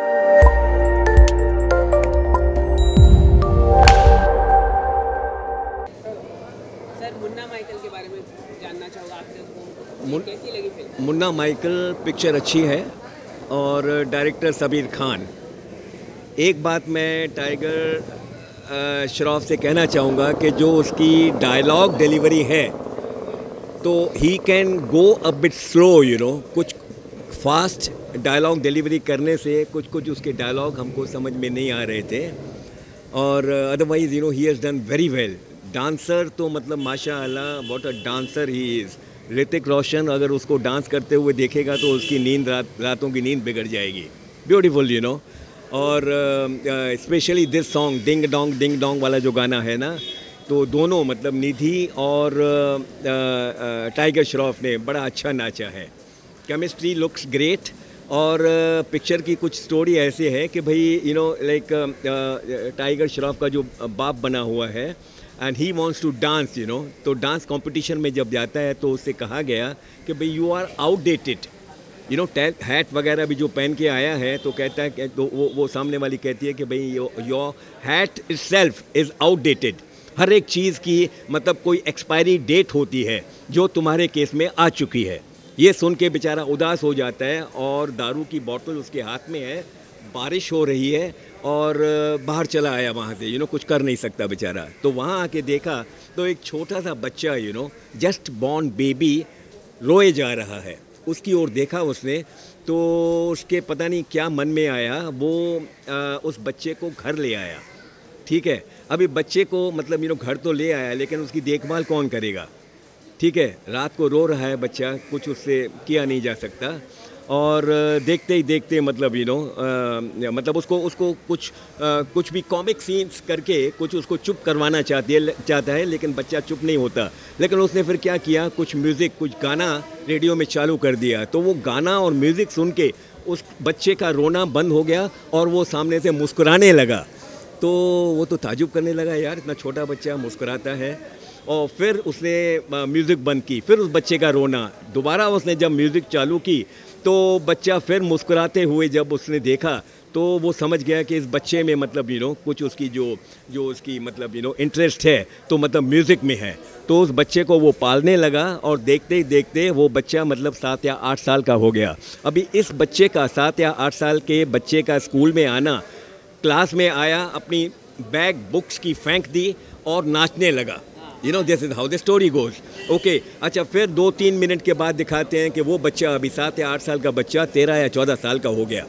Sir Munna Michael के बारे में जानना चाहूँगा आपको, कैसी लगी फिल्म? मुन्ना माइकल पिक्चर अच्छी है और डायरेक्टर सबीर खान। एक बात मैं टाइगर श्रॉफ से कहना चाहूँगा कि जो उसकी डायलॉग डिलीवरी है तो ही can go a bit slow, कुछ फास्ट डायलॉग डिलीवरी करने से कुछ उसके डायलॉग हमको समझ में नहीं आ रहे थे, और otherwise he has done very well. Dancer तो मतलब माशाअल्लाह, what a dancer he is. Hrithik Roshan अगर उसको डांस करते हुए देखेगा तो उसकी नींद रातों की नींद बिगड़ जाएगी। ब्यूटीफुल, और specially this song ding dong वाला जो गाना है ना, तो दोनों मतलब निधि और टाइगर श्रॉफ ने बड़ा अच्छा नाचा है। केमिस्ट्री लुक्स ग्रेट, और पिक्चर की कुछ स्टोरी ऐसे है कि भाई लाइक टाइगर श्रॉफ का जो बाप बना हुआ है and he wants to dance, तो डांस कंपटीशन में जब जाता है तो उससे कहा गया कि भाई यू आर आउटडेटेड, हैट वगैरह भी जो पहन के आया है, तो कहता है तो वो सामने वाली कहती है कि भाई your hat itself is outdated. हर एक चीज़ की मतलब कोई एक्सपायरी डेट होती है जो तुम्हारे केस में आ चुकी है। ये सुन के बेचारा उदास हो जाता है, और दारू की बोतल उसके हाथ में है, बारिश हो रही है और बाहर चला आया वहाँ से, कुछ कर नहीं सकता बेचारा। तो वहाँ आके देखा तो एक छोटा सा बच्चा जस्ट बॉर्न बेबी रोए जा रहा है, उसकी ओर देखा उसने, तो उसके पता नहीं क्या मन में आया, वो उस बच्चे को घर ले आया। ठीक है, अभी बच्चे को मतलब घर तो ले आया, लेकिन उसकी देखभाल कौन करेगा? ठीक है, रात को रो रहा है बच्चा, कुछ उससे किया नहीं जा सकता, और देखते ही देखते मतलब मतलब उसको कुछ भी कॉमिक सीन्स करके कुछ उसको चुप करवाना चाहता है, लेकिन बच्चा चुप नहीं होता। लेकिन उसने फिर क्या किया, कुछ म्यूज़िक, कुछ गाना रेडियो में चालू कर दिया, तो वो गाना और म्यूज़िक सुन के उस बच्चे का रोना बंद हो गया और वो सामने से मुस्कुराने लगा। तो वो तो ताजुब करने लगा, यार इतना छोटा बच्चा मुस्कुराता है। और फिर उसने म्यूज़िक बंद की, फिर उस बच्चे का रोना, दोबारा उसने जब म्यूज़िक चालू की तो बच्चा फिर मुस्कुराते हुए जब उसने देखा तो वो समझ गया कि इस बच्चे में मतलब कुछ उसकी जो उसकी मतलब इंटरेस्ट है, तो मतलब म्यूज़िक में है। तो उस बच्चे को वो पालने लगा, और देखते ही देखते वो बच्चा मतलब 7 या 8 साल का हो गया। अभी इस बच्चे का 7 या 8 साल के बच्चे का स्कूल में आना, क्लास में आया, अपनी बैग बुक्स की फेंक दी और नाचने लगा। This is how the story goes. Okay, अच्छा, फिर 2-3 मिनट के बाद दिखाते हैं कि वो बच्चा अभी 7 या 8 साल का बच्चा 13 या 14 साल का हो गया।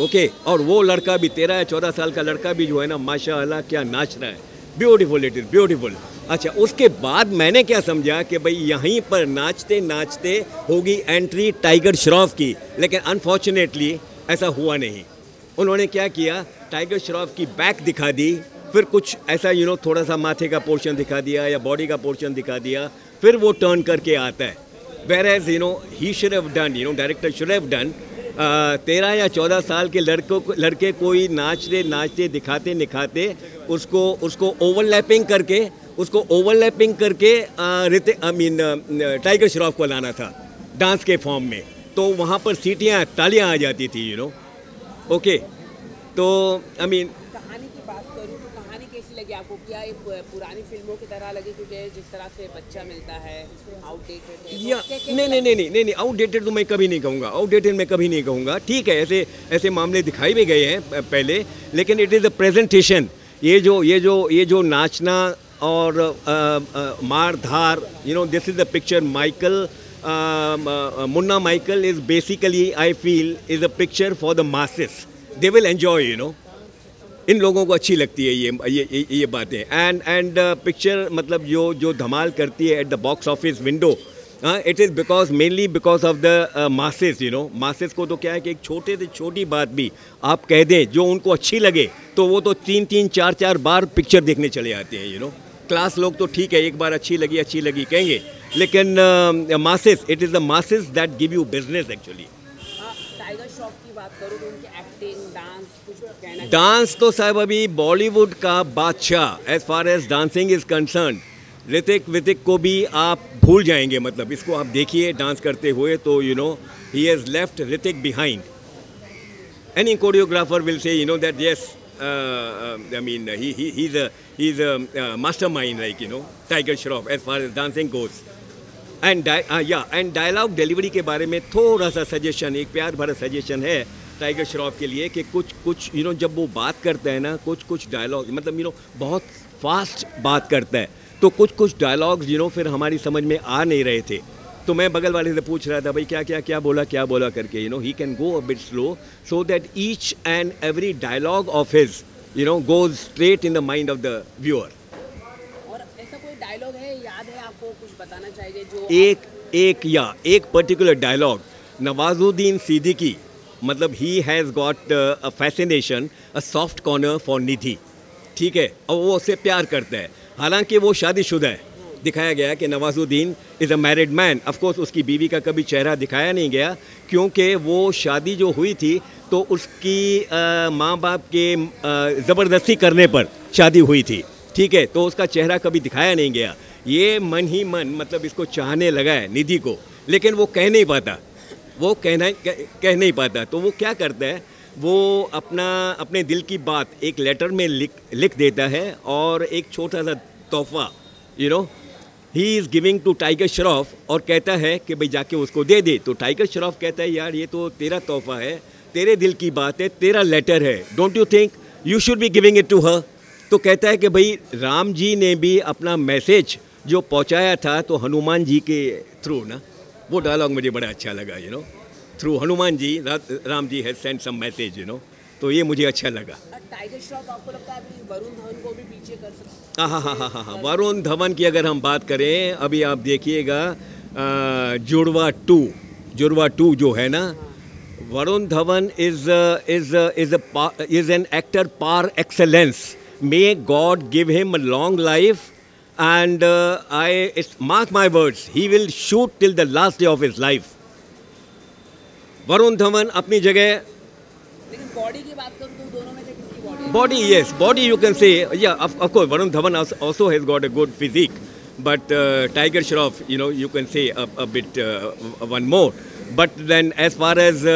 ओके, और वो लड़का भी 13 या 14 साल का लड़का भी जो है ना, माशाअल्लाह क्या नाच रहा है। Beautiful, it is beautiful. अच्छा, उसके बाद मैंने क्या समझा कि भाई यहीं पर नाचते नाचते होगी एंट्री टाइगर श्रॉफ की, लेकिन अनफॉर्चुनेटली ऐसा हुआ नहीं। उन्होंने क्या किया, टाइगर श्रॉफ की बैक दिखा दी, फिर कुछ ऐसा थोड़ा सा माथे का पोर्शन दिखा दिया या बॉडी का पोर्शन दिखा दिया, फिर वो टर्न करके आता है। Whereas he should have done, director should have done 13 या 14 साल के लड़के कोई नाचते दिखाते उसको ओवरलैपिंग करके टाइगर श्रॉफ को लाना था डांस के फॉर्म में, तो वहाँ पर सीटियाँ तालियाँ आ जाती थी। ओके, तो कहानी की बात करूँ तो कहानी कैसी लगी आपको? क्या ये पुरानी फिल्मों की तरह लगी, क्योंकि जिस तरह से बच्चा मिलता है आउटडेटेड है? या नहीं, आउटडेटेड तो मैं कभी नहीं कहूँगा, ठीक है, ऐसे मामले दिखाई भी गए हैं पहले, लेकिन इट इज़ अ प्रेजेंटेशन। ये जो नाचना और मार धार, this is the picture Michael, Munna Michael is basically, I feel, is a picture for the masses. They will enjoy, इन लोगों को अच्छी लगती है ये बातें। एंड पिक्चर मतलब जो धमाल करती है at the box office window, it is mainly because of the masses. Masses को तो क्या है कि एक छोटे से छोटी बात भी आप कह दें जो उनको अच्छी लगे, तो वो तो 3-3, 4-4 बार पिक्चर देखने चले आते हैं। क्लास लोग तो ठीक है, एक बार अच्छी लगी कहेंगे, लेकिन masses, it is the masses that give you business actually. Tiger Shroff की बात करूँ तो उनकी एक्टिंग, डांस, कुछ कहना? डांस तो साहब अभी बॉलीवुड का बादशाह as far as dancing is concerned, Hrithik को भी आप भूल जाएंगे। मतलब इसको आप देखिए डांस करते हुए तो he has left Hrithik behind. any choreographer will say, that yes, I mean, he's a mastermind, like, Tiger Shroff as far as dancing goes. And and dialogue delivery के बारे में थोड़ा सा सजेशन, एक प्यार भरा सजेशन है टाइगर श्रॉफ के लिए कि कुछ जब वो बात करता है ना, कुछ डायलॉग मतलब बहुत फास्ट बात करता है, तो कुछ डायलॉग्स फिर हमारी समझ में आ नहीं रहे थे। तो मैं बगल वाले से पूछ रहा था, भाई क्या बोला करके, he can go a bit slow so that each and every dialogue of his goes straight in the mind of the viewer. Dialogue है, याद है आपको, कुछ बताना चाहिए जो एक पर्टिकुलर डायलॉग नवाजुद्दीन सिद्दीकी, मतलब he has got a fascination, a soft corner for Nidhi, ठीक है, और वो उससे प्यार करता है, हालांकि वो शादीशुदा है। दिखाया गया कि Nawazuddin is a married man. Of course उसकी बीवी का कभी चेहरा दिखाया नहीं गया, क्योंकि वो शादी जो हुई थी तो उसकी माँ बाप के ज़बरदस्ती करने पर शादी हुई थी, ठीक है, तो उसका चेहरा कभी दिखाया नहीं गया। ये मन ही मन मतलब इसको चाहने लगा है निधि को, लेकिन वो कह नहीं पाता, तो वो क्या करता है, वो अपने दिल की बात एक लेटर में लिख देता है, और एक छोटा सा तोहफा he is giving to Tiger Shroff, और कहता है कि भाई जाके उसको दे दे। तो टाइगर श्रॉफ कहता है, यार ये तो तेरा तोहफा है, तेरे दिल की बात है, तेरा लेटर है, don't you think you should be giving it to her. तो कहता है कि भाई राम जी ने भी अपना मैसेज जो पहुंचाया था तो हनुमान जी के थ्रू ना, वो डायलॉग मुझे बड़ा अच्छा लगा, through Hanuman ji Ram ji has send some message, तो ये मुझे अच्छा लगा। टाइगर श्रॉफ आपको लगता है अभी वरुण धवन को भी पीछे कर सकता है? हाँ, वरुण धवन की अगर हम बात करें, अभी आप देखिएगा जुड़वा टू जो है ना, Varun Dhawan is an actor par excellence. May God give him a long life, and mark my words, he will shoot till the last day of his life. Varun Dhawan अपनी जगह, लेकिन बॉडी की बात करूँ तो दोनों में से किसकी body? Yes, body you can say, yeah, of course Varun Dhawan also has got a good physique, but Tiger Shroff, you can say a bit one more. But then as far as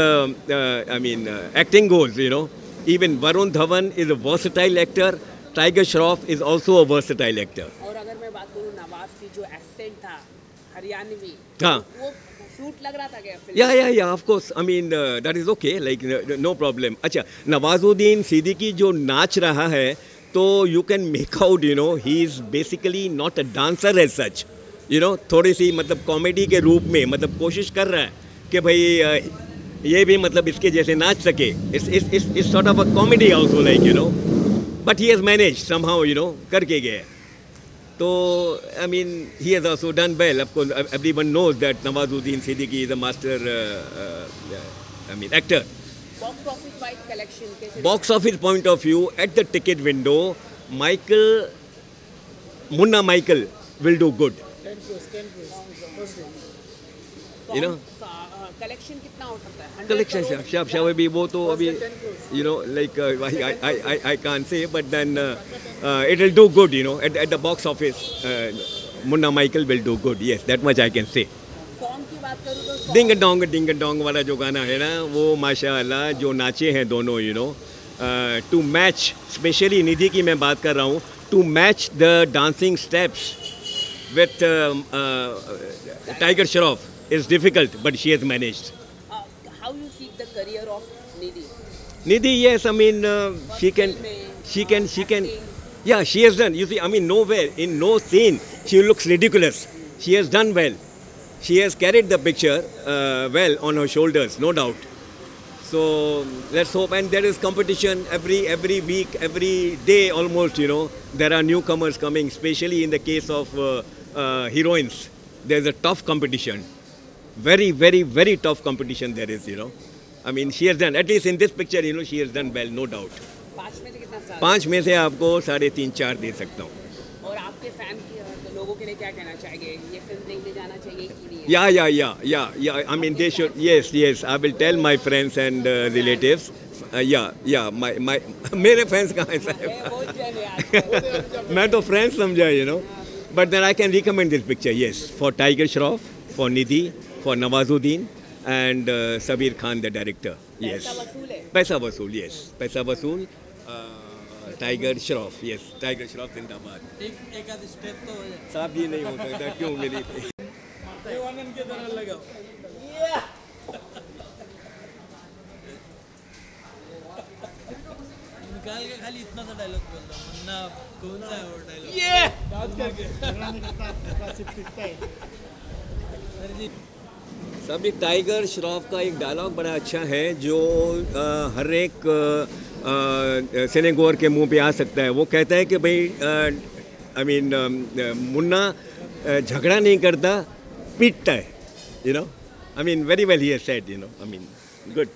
acting goes, even Varun Dhawan is a versatile actor. Tiger Shroff is also a versatile actor. और अगर मैं बात करूँ नवाज की जो accent था हरियाणवी, हाँ, वो सूट लग रहा था क्या? या of course, I mean that is okay, like no problem. अच्छा, नवाजुद्दीन सिद्दीकी जो नाच रहा है, तो you can make out, he is basically not a dancer as such, थोड़ी सी मतलब कॉमेडी के रूप में मतलब कोशिश कर रहा है कि भाई ये भी मतलब इसके जैसे नाच सके। इस sort of a comedy also, like but he has managed somehow, करके गया। तो I mean he has also done well. Of course everyone knows that Nawazuddin Siddiqui is a master actor. Box office wise collection कैसे? Box office point of view, at the ticket window, Munna Michael will do good. 10 crores collection कितना हो सकता है? Collection शायद भी वो तो अभी like I can't say, but then it will do good, at the box office. Munna Michael will do good, yes, that much I can say. Song की बात करूँ तो डिंग डोंग वाला जो गाना है ना, वो माशाल्लाह जो नाचे हैं दोनों, टू मैच, स्पेशली निधि की मैं बात कर रहा हूँ, to match the dancing steps with Tiger Shroff is difficult, but she has managed. How you see the career of Nidhi? Nidhi, yes, I mean she can, yeah, she has done. You see, I mean, nowhere in no scene she looks ridiculous. She has done well. She has carried the picture well on her shoulders, no doubt. So let's hope. And there is competition every week, every day almost. There are newcomers coming, especially in the case of heroines. There's a tough competition. Very, very, very tough competition there is, I mean, she has done, at least in this picture, she has done well, no doubt. 5 में से कितना star? 5 में से आपको 3.5-4 दे सकता हूँ। और आपके फैन लोगों के लिए क्या कहना चाहेंगे? ये फिल्म देखने जाना चाहिए कि नहीं? Yeah, I mean, they should, yes, I will tell my friends and relatives. My मेरे friends कहाँ हैं? मैं तो friends समझा, but then I can recommend this picture, yes, for Tiger Shroff, for Nidhi, for Nawazuddin, and Sabir Khan, the director. Yes पैसा वसूल है। पैसा वसूल, यस पैसा वसूल। Tiger Shroff, yes tiger Shroff जिंदाबाद। एक आध स्टेप तो हो जाए। साहब ये नहीं हो सकता, क्यों मेरी देवानंद की तरह लगाओ। निकाल के खाली इतना सा डायलॉग बोल दो, मुन्ना कौन सा है वो डायलॉग? साहब ये टाइगर श्रॉफ का एक डायलॉग बड़ा अच्छा है जो हर एक सिनेगोर के मुंह पे आ सकता है। वो कहता है कि भाई आई मीन मुन्ना झगड़ा नहीं करता, पीटता है, you know. I mean very well he has said, you know, I mean good.